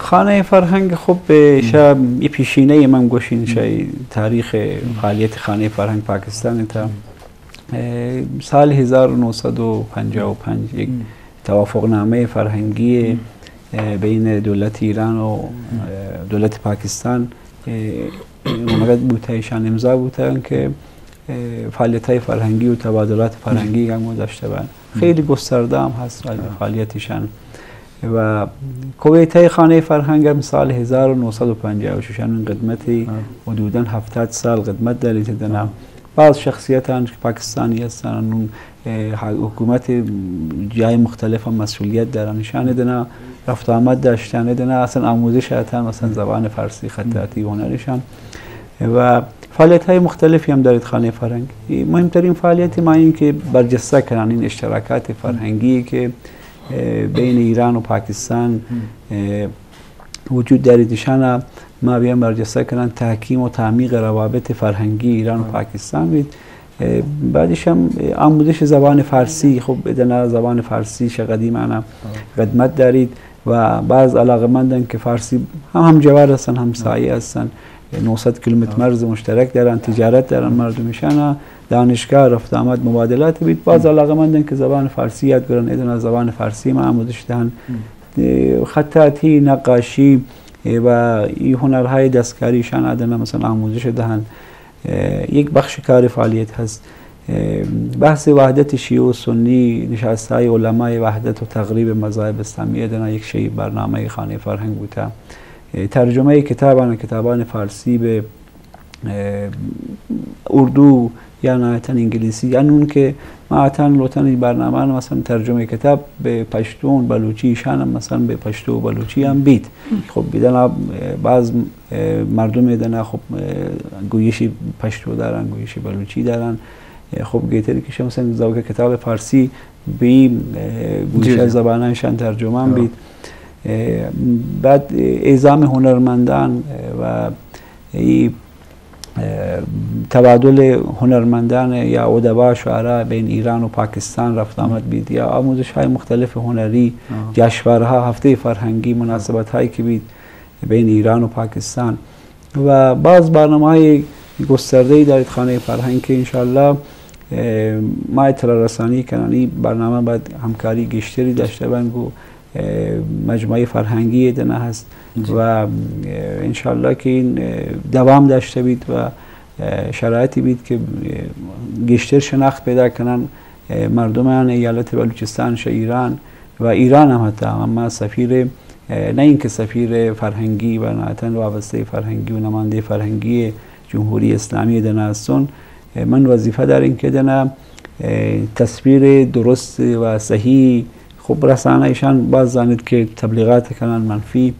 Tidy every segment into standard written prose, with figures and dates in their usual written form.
خانه فرهنگ خب یه پیشینه من گوشین شای تاریخ فعالیت خانه فرهنگ پاکستان تا سال 1955 یک توافقنامه فرهنگی بین دولت ایران و دولت پاکستان مقد بودتایشان امضا بودن که فعالیت های فرهنگی و تبادلات فرهنگی هم داشته بودن. خیلی گسترده هم هست فعالیتشان و کویته خانه فرهنگ هم سال 1956 این قدمتی حدوداً 70 سال قدمت دارید دنم. بعض شخصیتان که پاکستانی هستن حکومت جای مختلف هم مسئولیت دارن نشانه دنا رفت آمد داشتن دنا اصلا آموزش هستن مثلا زبان فارسی خطاطی و هنرشان و فعالیت های مختلفی هم دارید خانه فرهنگ. مهمترین فعالیت ما این که برجسته کنن این اشتراکات فرهنگی که بین ایران و پاکستان وجود داریدشان ما بیان برجسته کنن تحکیم و تعمیق روابط فرهنگی ایران و پاکستان بید. بعدش هم آموزش زبان فارسی خب بدنا زبان فارسی قدیمانه خدمت دارید و بعض علاقمندن که فارسی هم جوار هستن هم سایه هستن 900 کیلومتر مرز مشترک دارن تجارت دارن مردمشان دانشگاه رفت آمد مبادلات بید. بعض علاقمندن که زبان فارسی یاد گرن ادنا زبان فارسی ما آموزش دهن خطاطی نقاشی و این هنرهای دستکاریشان ادنا مثلا آموزش دهن. یک بخش کار فعالیت هست بحث وحدت شیعه و سنی نشستهای علمای وحدت و تقریب مذاهب اسلامی ادنا یک شی برنامه خانه فرهنگ بوده. ترجمه کتابان فارسی به اردو یا نهایتاً انگلیسی یعنی اون که معتاً لطن برنامه مثلا ترجمه کتاب به پشتون بلوچی شان مثلا به پشتو و بلوچی هم بید. خب بیدن بعض مردم دنا خب گویشی پشتو دارن گویشی بلوچی دارن خب گیتری که مثلا زوج کتاب فارسی به گویش زبانشان ترجمه هم بید. بعد اعزام هنرمندان و تبادل هنرمندان یا ادبا شعرا بین ایران و پاکستان رفت آمد بید یا آموزش های مختلف هنری جشنواره‌ها هفته فرهنگی مناسبت هایی که بید بین ایران و پاکستان و بعض برنامه‌های گسترده‌ای دارید خانه فرهنگ که انشالله ما اطلاع رسانی کنانی برنامه باید همکاری گشتری داشته بانگو مجموعه فرهنگی دنه هست و انشالله که این دوام داشته بید و شرایطی بید که گشتر شناخت پیدا کنن مردمان ایالت بلوچستان ایران و ایران هم حتی اما سفیر نه اینکه سفیر فرهنگی و نهایتاً وابسته فرهنگی و نماینده فرهنگی جمهوری اسلامی دنه هستن من وظیفه داریم که دنه تصویر درست و صحیح خب رسانه ایشان باز زانید که تبلیغات کنن منفی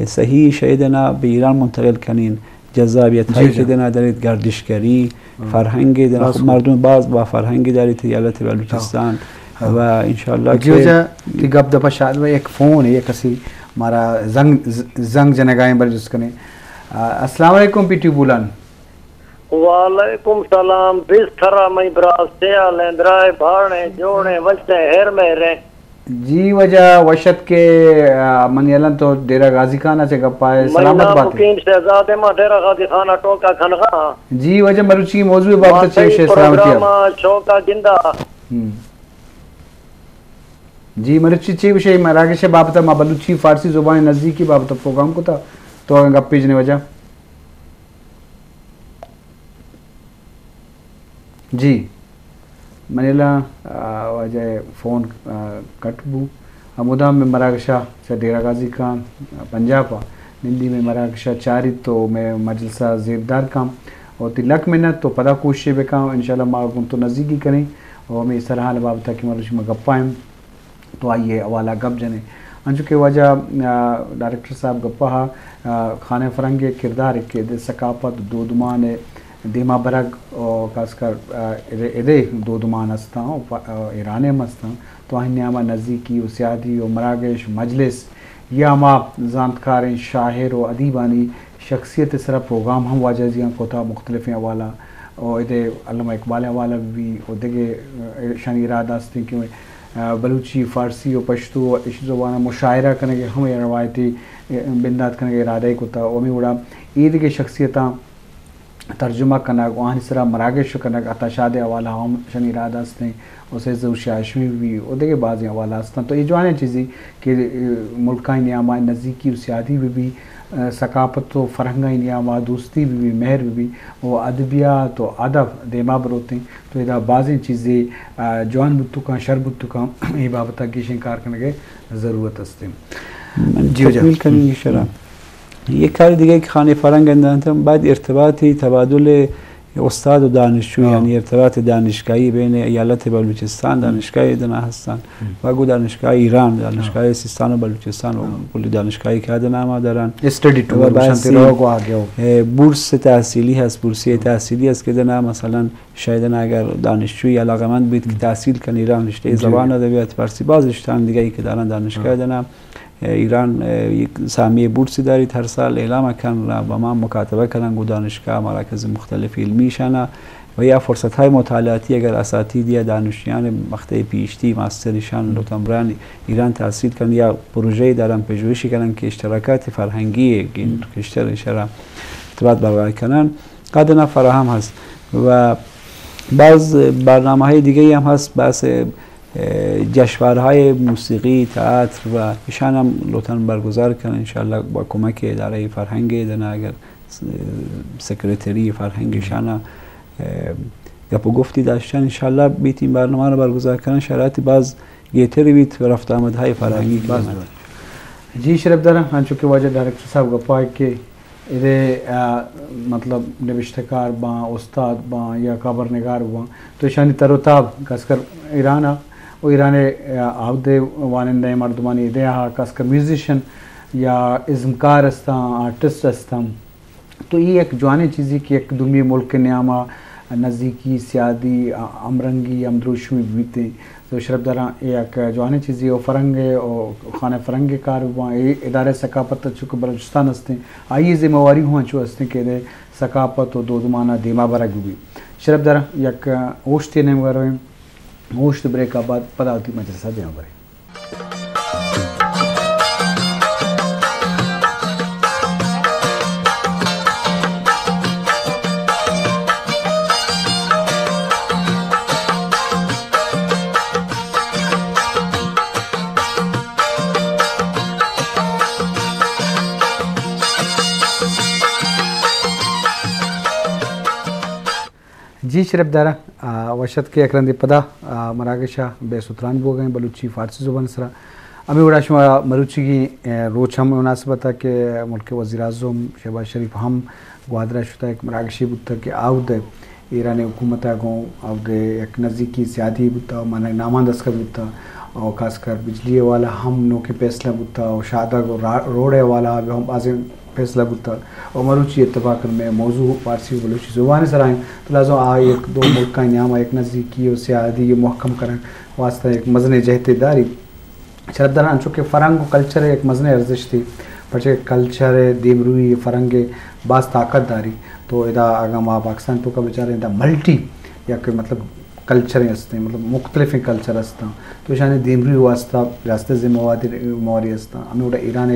صحیح شایدنا به ایران منتقل کنین جذابیت هایی که دنا دارید گردشگری فرهنگ دنا خب مردم باز با فرهنگ دارید ایالت بلوچستان و انشالله که گپ دپا شاید و یک فون ہے کسی ہمارا زنگ جنگائیں بلجس کنے السلام علیکم پیٹی بولان وعلیکم السلام بیس تھرا میں براز سیا لیندرائے بھارنے جوڑنے وشتے ہیر میں رہے جی وجہ وشت کے منیلن تو ڈیرہ غازی خانہ سے گپائے سلامت بات ہے مقیم شہزادے ماں ڈیرہ غازی خانہ ٹوکا کھنغا جی وجہ مروچی موضوع بابت چیوشے سلامتی ہے چوکا گندہ جی مروچی چیوشے مراکش بابت ما بلوچی فارسی زبان نزدیکی بابت پروگرام کو تھا تو گپ پیجنے وجہ جی منیلا وجہ فون کٹ بو ہمودا میں مراکشہ سے ڈیرہ غازی خان پنجاب نندی میں مراکشہ چاری تو میں مجلسہ زیردار کام اور تلک منت تو پدا کوشش بے کام انشاءاللہ مارکن تو نزدیکی کریں اور میں اس طرح حال بابتا کہ مروچی میں گپائیں تو آئیے حوالہ گپ جنے انچو کہ وجہ ڈائریکٹر صاحب گپا خانہ فرنگ کردار کے ثقافت دو دمان دیما برگ اور خاص کر ادے دو دمان ہستا ایران ہستا تو ہن ہما نزدیکی و سیادی و مراکش مجلس یا ہما زانتکار شاعر و ادیبانی شخصیت سرا پروگرام ہم واجہ جیاں کوتا مختلف حوالہ اور ادے علامہ اقبال حوالہ بھی اور دیگے شان ارادہ ہستے کہ بلوچی فارسی و پشتو و اس زبانہ مشاعرہ کرنے کے ہمیں روایتی बिंदात करने इरादा कुता ओमी उड़ा ईद के शख्सियता तर्जुमा करना वहाँ सरा मराकेश करना अताशाद हवाला हम शन इरादा हस्ते उसे ज़ुशाशवी भी उदे के बाद हवाला हस्ता तो ये जो है चीज़ें कि मुल्का नियामा नज़दीकी सियादी भी सकाफत व फ़रहंगा नियामा दोस्ती भी मेहर भी वो अदबियात तो अदब देमा बरोते तो इधर बाज़ चीज़ें जवान बुत्तु का शर बुत्तु का ये बाबत की शिकार करने के ज़रूरत हस्ते تكميل كان شرع يكاد دقيق خاني فرنگ عندهم بعد ارتباطي تبادل استاد و دانشجو يعني ارتباط دانشگاهی بین ایالت بلوچستان دانشگاه ادنا هستن و گو دانشگاه ایران دانشگاه سیستان و بلوچستان و کلی دانشگاهی که ادنا ما دارن استدی تو شانتی رو آگه بورس تحصیلی هست بورسیه تحصیلی هست که ادنا مثلا شاید اگر دانشجوی علاقمند بید که تحصیل کن ایران رشته زبان ادبیات فارسی باز رشته دیگه که دارن دانشگاه ادنا ایران یک سهمیه بورسی دارید هر سال اعلام کردن با ما مکاتبه کردن با دانشگاه مراکز مختلف علمی شنا و یا فرصت های مطالعاتی اگر اساتید یا دانشجویان مقطع پی اچ دی ماسترشان لطفاً ایران تحصیل کنن یا پروژه دارن پژوهشی کنن که اشتراکات فرهنگی کشور شرا ارتباط برقرار کنن قدنا فراهم هست و بعض برنامه‌های دیگه هم هست بحث جشنواره‌های موسیقی تئاتر و ایشان هم لطفاً برگزار کنن انشالله با کمک اداره فرهنگ دنا اگر سکرتری فرهنگشان گپ و گفتی داشتن انشالله بیت این برنامه رو برگزار کنن شرایط باز گیتری بیت و رفت آمدهای فرهنگی باز جی شرف دارم من چونکه واجد ڈائریکٹر صاحب گپا کہ ادھے مطلب نوشتکار باں استاد باں یا خبرنگار باں تو شانی تر و تاب خاص کر ایران و ایران آبدے وانندہ مردمانی ادھے خاص کر میوزیشن یا ازمکار استان آرٹسٹ استان تو یہ ایک جوانے چیزی کی ایک دمی ملک نیامہ نزدیکی سیادی امرنگی امدروشوی بیتے تو شرف داران ایک جوانے چیزی او فرنگے او خانہ فرنگے کارواں ادارے ثقافت چونکہ بلوچستان ہستے آئیے ذمہ واری ہوں چو ہستے کہ دے ثقافت و دو زمانہ دیما برگ بھی شرف داران یک اوشتی نیم گرویں اوشت بریک آباد پداوتی مجلسہ دیما برے جی شرف دارا وشت کے اکرندی پدا مراکشہ بے ستران بو گئے بلوچی فارسی زبان سرا امی وڑا شما مروچی کی روچ ہم مناسبت ہے کہ ملک وزیر اعظم شہباز شریف ہم گوادرہ شتا ایک مراکشی بودتا کہ آود ایران حکومت گوں آود ایک نزدیکی سیادی بودتا مانا نامان دستخط بودتا اور خاص کر بجلی والا ہم نو کے فیصلہ بودتا اور شادہ روڈ والا بھی ہم آزم فیصلہ بودتا اور مروچی اتفاق میں موضوع فارسی و بلوچی زبان سر آئیں تو لازم آئے ایک دو ملک کا نام ایک نزدیکی اور سیادی محکم کریں واسطہ ایک مزن جہت داری شرط داران چونکہ فرنگ و کلچر ایک مزن ارزش تھی پچھے کلچر دیمروی فرنگ بعض طاقت داری تو ادا آگا ماں پاکستان تو کا بیچارے ادا ملٹی یا کہ مطلب کلچریں ہستے مطلب مختلف کلچر ہستا تو شانے دیمروی واسطہ ریاست مواری ہستا ہمیں ادا ایران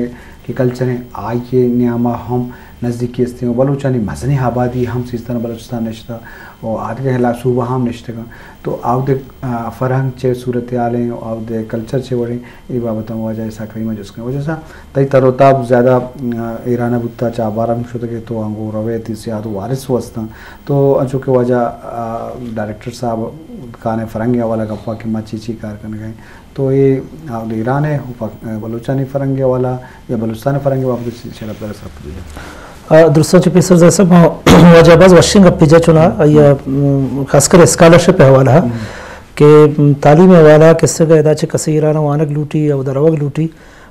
کی کلچریں آئیے نیامہ ہم نزدیکی ہستے ہیں بلوچانی مزنی آبادی ہم سیستان بلوچستان نشتا اور آدھے خلاف صوبہ ہم نشتے گا تو آود فرہنگ چے صورت حالیں آود کلچر چے وڑیں یہ بابت ہم وجہ ایسا کریمہ جس کے وجہ سے تئی تروتاب زیادہ ایرانہ بودتا چاہ بارم شدہ کہ تو انگو رویتی سیاد وارث واسطا تو چونکہ وجہ ڈائریکٹر صاحب کانے فرنگی والا گپا کہ ماں چیچی کار کرنے گئے تو یہ آود ایران ہے بلوچانی فرنگی والا یا بلوچستان فرنگی والا شرف دار صاحب دیجئے درستان چی پیسر زیسا واجہ باز وشنگ اپیجا چنا یا خاص کر اسکالرشپ حوالہ کہ تعلیم حوالہ کس سے گئے دا چے کسی ایران وانگ لوٹی یا دروگ لوٹی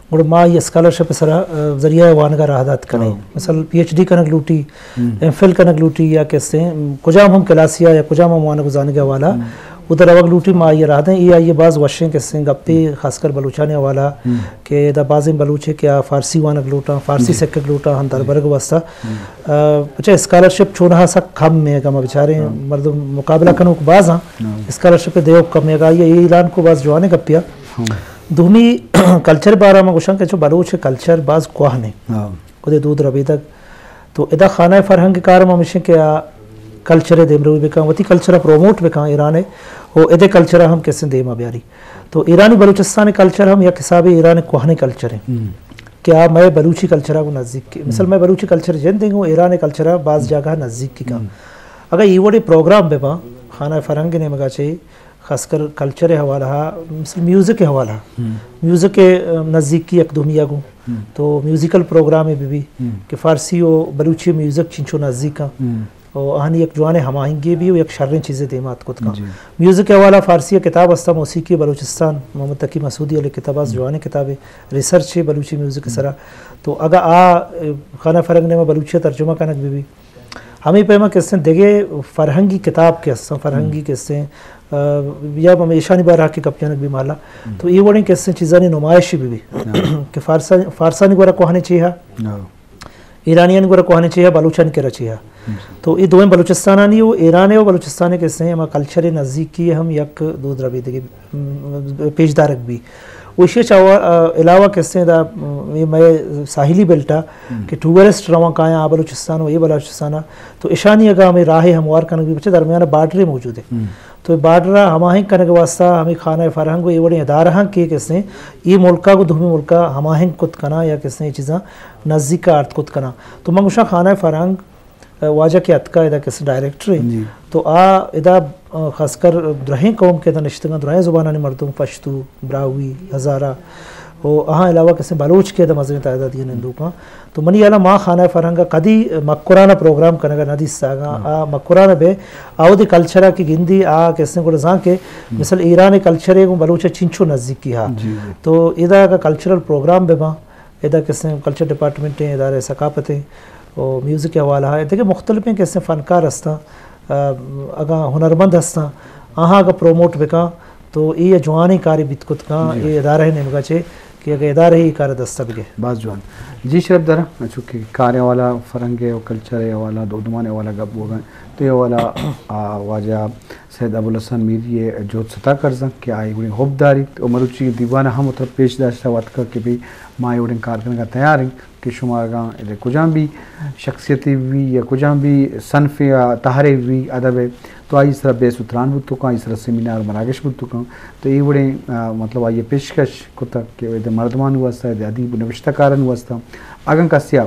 اور ما یہ اسکالرشپ سرا ذریعہ وانگا راہدات کریں مثلا پی ایچ ڈی کنگ لوٹی ایم فل کنگ لوٹی یا کس سے کجام ہم کلاسیا یا کجام ہم وانگ زانگ حوالہ ادھر اوگ لوٹی ما یہ راہ دیں یہ باز وشیں کے سنگ اپی خاص کر بلوچانے والا کہ دا بازیں بلوچے کیا فارسی وانگ لوٹا فارسی سکک لوٹا ہم در برگ واسطہ بچہ اسکالرشپ چھوڑا سا کم میں گا ما بچارے مردم مقابلہ کنو کو باز ہاں اسکالرشپ دیو کم میں گا یہ اعلان کو باز جوانے گپیا دومی کلچر بارہ میں گوشن کہ جو بلوچ کلچر بعض کوہ نے خود دود ربی تک تو ادا خانہ فرہنگ کار میں ہمیشہ کیا کلچر دیم روی بکا وتی کلچر پروموٹ بکا ایران ہے وہ ادے کلچر ہم کیسے دیما بیاری تو ایرانی بلوچستان کلچر ہم یک حساب ایران کوہنے کلچر ہیں کیا میں بلوچی کلچر کو نزدیک کی مثل میں بلوچی کلچر جن دیں گے ایران کلچر بعض جگہ نزدیک کی کا اگر یہ وڑے پروگرام بے با خانہ فرہنگ نے مگا چاہیے خاص کر کلچر حوالہ مثل میوزک کے حوالہ میوزک کے نزدیک کی ایک دنیا کو تو میوزیکل پروگرام ہے بھی کہ فارسی و بلوچی میوزک چنچو نزدیک کا اور آہنی ایک جوانے ہم آہنگی بھی و ایک شررین چیزیں دیمات کت کا میوزک کے حوالہ فارسی کتاب استا موسیقی بلوچستان محمد تقی مسعودی علیہ کتاب جوانے کتابیں ریسرچ ہے بلوچی میوزک کے سرا تو اگر خانہ فرہنگ نے میں بلوچی ترجمہ کنک بھی ہمیں پیما کہتے ہیں دیکھے فرہنگی کتاب کے حصہ فرہنگی کہتے ہیں یا ایشانی بارہ کے کپیانک بھی مالا تو یہ وڑیں کہتے ہیں چیزانی نمائشی بھی کہ فارسانی گورا کوہنے چاہیے ایرانیان گورا کوہنے چاہیے بلوچان کے رچیہ تو یہ دوئیں بلوچستانانی ہو ایران و بلوچستان کہتے ہیں ہم کلچر نزدیک کی ہم یک دود ربی دیکھے پیش دارک بھی وشی علاوہ کہتے ہیں دا میں ساحلی بیلٹا کہ ٹورسٹ رواں کہاں بلوچستان و یہ بلوچستان تو ایشانی اگا ہمیں راہ ہموار کرنے کے بچے درمیان بارڈریں موجود ہیں تو بارڈرہ ہماہنگ کرنے کے واسطہ ہمیں خانہ فرہنگ و یہ بڑے ادارہ کے کہتے ہیں یہ ملکہ کو دھومی ملکہ ہماہنگ کت کنا یا کہتے ہیں یہ چیزاں نزدیک کا ارت کت کنا تو میں گوشا خانہ فرہنگ واجہ کے اتکا ادا کسی ڈائریکٹر ہے تو ادا خاص کر درہیں قوم کے ادا نشتگاں درہیں زبانانی مردم پشتو براوی ہزارہ وہ اہاں علاوہ کسی بلوچ کے ادا مزرین تعداد یہ نندو کا تو منی علا ماں خانہ فرہنگا کدی مکرانہ پروگرام کرنے کا ندی ساگا مکرانہ بے آو دی کلچرہ کی گندی کیسے کو رضان کے مثل ایران کلچر ہے بلوچہ چنچو نزدیک کی ہاں تو ادا کا کلچرل پروگرام بے ماں ادا کیسے کلچر ڈپارٹمنٹ ہیں ادارے ثقافتیں اور میوزک کے حوالہ ہے دیکھیں مختلف ہیں کیسے فنکار ہستا اگا ہنرمند ہستا آہاں اگر پروموٹ بکا تو یہ جوانی کاری بیت کا یہ ادارہ نے مگا چھے کہ اگر ادارہ ہی کار دستہ بگے بعض جوان جی شرف درہ چونکہ کارے والا فرنگے و کلچرے والا دودمانے والا گپ ہو گئے تو یہ والا واجہ سید ابوالحسن میری جو ستا کرزن کہ آئی گوڑی خوب داری تو مروچی دیوانہ ہم اتر پیش داشتہ وقت کہ بھی ماں اوڑیں کار کرنے کا تیار ہیں کہ شما گاں ادھے کجاں بھی شخصیتی ہوئی یا کجاں بھی صنف یا تحرے ہوئی ادب ہے تو آئی اس طرح بے ستران بود تو کہاں اس طرح سیمینار مراگش بود تو کہاں تو یہ بڑے مطلب آئیے پیشکش کتا کہ ادھے مردمان ہوا تھا ادھے عدیب نوشتہ کارن ہوا تھا اگن کا سیا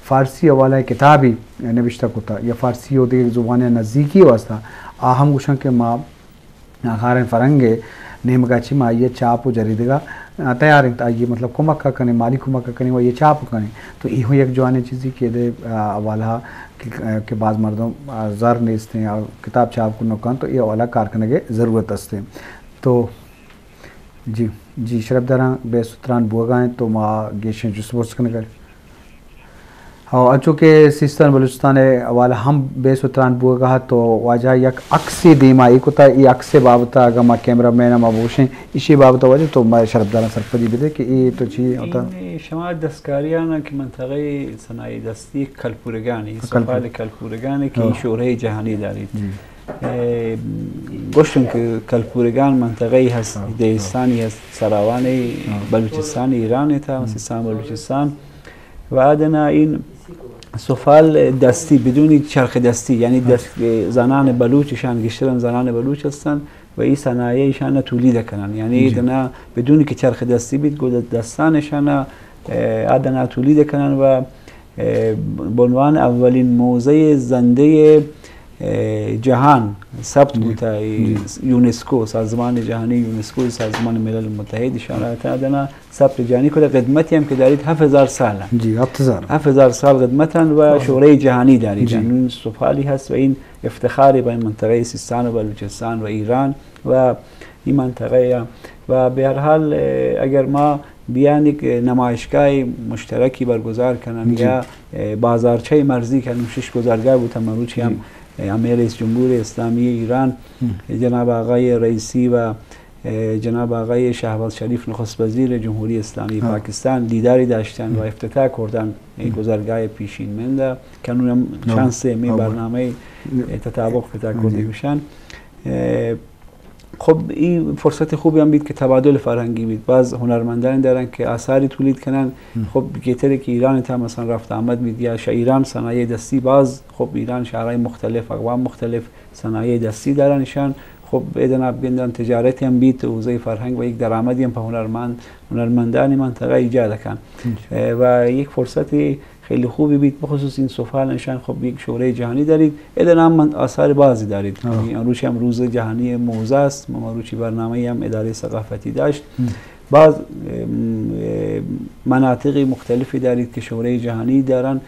فارسی حوالہ کتابی نوشتہ کتا یا فارسی و دیکھ زبانیں نزدیکی ہوا تھا آہم گوشن کے ماں خارن فرنگے نیم گاچی ماں یہ چاپ و جریدگا تیار ہیں یہ مطلب کمک کا کریں مالی کمک کا کریں وہ یہ چاپ کریں تو یہ ہوئی ایک جوانے چیزی کہ دے والا کہ بعض مردوں زر نیستے ہیں اور کتاب چاپ کو نکان تو یہ والا کار کرنے کے ضرورت ہستے ہیں تو جی شرف دراں بے ستران بوگائیں تو ماں گیشیں جس بورس کرنے کریں اور چونکہ سیستان بلوچستان والا ہم بے ستران بوگا تو واجہ یک اکسی دیما ایک ہوتا ہے یہ اکسے بابتا اگر ماں کیمرہ مین ماں بوشیں اسی بابتا وجہ تو میں شرف داران سرپدی بھی دے کہ یہ تو چیز ہوتا این شما دستکاریانا که منطقه صنایع دستی کلپورگانی سفال کلپورگانی که شورای جهانی دارید گوشتون که کلپورگان منطقه هست دیستانی هست سراوانی بلوچستان ایرانی تا سیستان بلوچستان و ادنا این سفال دستی بدون چرخ دستی یعنی زنان بلوچشان گشترن زنان بلوچ هستن و این صنایعشان تولید کنن یعنی ادنا بدون که چرخ دستی بید گود دستانشان ادنا تولید کنن و به عنوان اولین موزه زنده جهان ثبت بوده یونسکو سازمان جهانی یونسکو سازمان ملل متحد اشارات ادنا ثبت جهانی کده قدمتی هم که دارید 7000 سال جی 7000 سال قدمتن و شورای جهانی دارید این سفالی هست و این افتخاری با این منطقه سیستان و بلوچستان و ایران و این منطقه و به هر حال اگر ما بیان یک نمایشگاه مشترکی برگزار کنن یا بازارچه مرزی کنن شش گذارگاه بود مروچی هم امیر رئیس جمهور اسلامی ایران جناب آقای رئیسی و جناب آقای شهباز شریف نخست وزیر جمهوری اسلامی پاکستان دیداری داشتن و افتتاح کردن گذارگاه پیشین منده کنون چند سه می برنامه تطابق افتتاح کرده بشن خب این فرصت خوبی هم بید که تبادل فرهنگی بید. بعض هنرمندان دارن که آثاری تولید کنن، خب گیتری که ایران تا مثلا رفت آمد بید یا ایران صنایع دستی، باز خب ایران شهرهای مختلف اقوام مختلف صنایع دستی دارنشان، خب ایدن بگندن تجارتی هم بید، حوزه فرهنگ و یک درآمدی هم به هنرمندان منطقه ایجاد کن و یک فرصت خیلی خوبی بید. بخصوص این سفال نشان خب یک شورای جهانی دارید، ایدن هم آثار بازی دارید. امروز هم روز جهانی موزه است، مروچی برنامه هم اداره ثقافتی داشت. بعض مناطق مختلفی دارید که شورای جهانی دارن،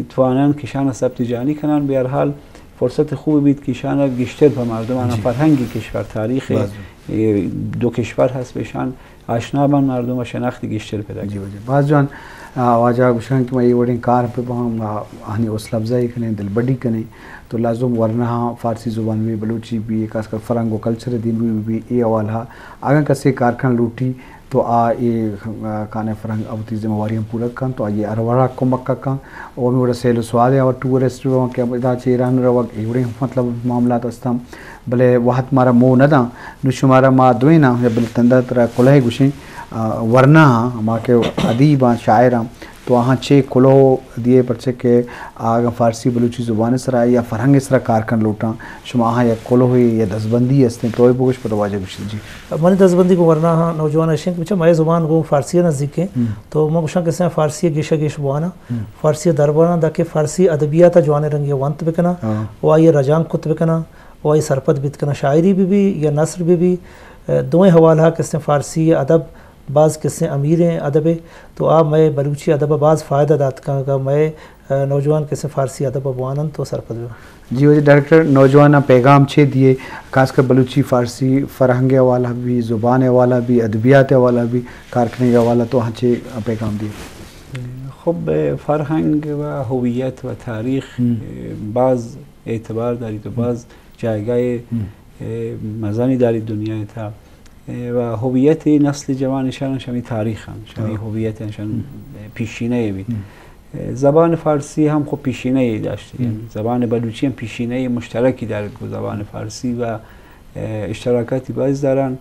توانن کشان ثبت جهانی کنن. به هر حال فرصت خوبی بید که شان گشتر به مردم فرهنگی کشور، تاریخ دو کشور هست بهشان آشنا بن مردم و شناخت گشتر پیدا کنن. باز جان واجہ گوشن کہ میں وڑین کار پہ ہم ہنی حوصلہ افزائی کریں دل بڑی کریں تو لازم ورنہ فارسی زبان بھی بلوچی بھی خاص کر فرنگ و کلچر دین بھی یہ اول ہا اگر کسی کارخان لوٹی تو یہ کانے فرنگ ابتی ذمہ واری ہم پورا کن تو یہ ارورا کو مکہ کن اور میں بڑا سیل سواد ہے اور ٹورسٹ کے ادا چیران رو ایوڑے مطلب معاملات استم بلے وحت مارا مو ندا نشمارا ما دوینا بل تندا ترا کلہ گوشیں ورنہ ہما کے ادیب شاعر تو وہاں چھ کلو دیے پرچے کے آگا فارسی بلوچی زبان سرا یا فرہنگ سرا کارکن لوٹاں شما ہاں یا کلو ہوئی یا دزبندی ہستے تو یہ بوگش پتہ واجہ گوشن جی من دزبندی کو ورنہ نوجوان اشین کہ بچہ میں زبان کو فارسی نزدیک ہیں تو میں گوشن کہ فارسی گیشہ گیش بوانا فارسی دربانا دا کہ فارسی ادبیات جوانے رنگی وانت بکنا و آئی رجان کت بکنا و آئی سرپت بیت کنا شاعری بھی یا نثر بھی دوئیں حوالہ کس نے فارسی ادب بعض قصے امیر ہیں ادب تو آپ میں بلوچی ادب بعض فائدہ دات کا میں نوجوان قصے فارسی ادب بوانن تو سرپد جی وہ ڈائریکٹر نوجوان پیغام چھ دیے خاص کر بلوچی فارسی فرہنگ والا بھی زبان والا بھی ادبیات والا بھی کارخانے والا تو ہاں چھ پیغام دیے. خب فرهنگ و هویت و تاریخ بعض اعتبار دارید و بعض جایگاه مزنی دارید دنیای تا و هویت نسل جوانشان شمی تاریخن شمی هویتشان پیشینه بید. زبان فارسی هم خب پیشینه داشته، زبان بلوچی هم پیشینه مشترکی دارد با زبان فارسی و اشتراکاتی باز دارن.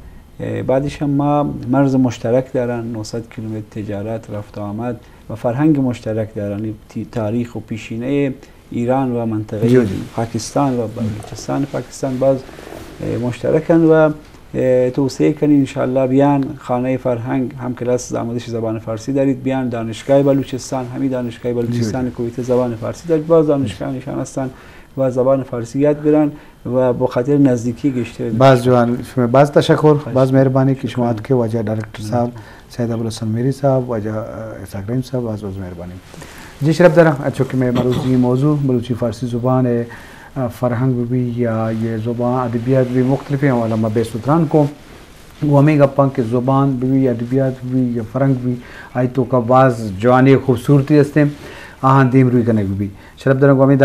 بعدش هم ما مرز مشترک دارن، 900 کیلومتر تجارت رفت و آمد و فرهنگ مشترک دارن. تاریخ و پیشینه ایران و منطقه پاکستان و بلوچستان پاکستان باز مشترکن و توسعه کنید انشاءالله. بیان خانه فرهنگ هم کلاس آموزش زبان فارسی دارید، بیان دانشگاه بلوچستان، همین دانشگاه بلوچستان کویت زبان فارسی دارید، باز دانشگاه نشان هستند و زبان فارسی یاد برن و با خاطر نزدیکی گشته. باز جوان باز تشکر، باز مهربانی که شما که واجه ڈائریکٹر صاحب سید ابوالحسن میری صاحب واجه اسحاق رحیم صاحب باز مهربانی. جی شرف دارم چونکہ میں مروزی موضوع بلوچی فارسی زبان ہے فرہنگ بھی یا یہ زبان ادبیات بھی مختلف ہیں والا میں بے ستران کو وہ ہمیں گپاں کہ زبان بھی ادبیات بھی یا فرہنگ بھی آئی تو کا بعض جوانی خوبصورتی ہستے آہاں دیم روی کنے بھی شرف دارم کو ہمیں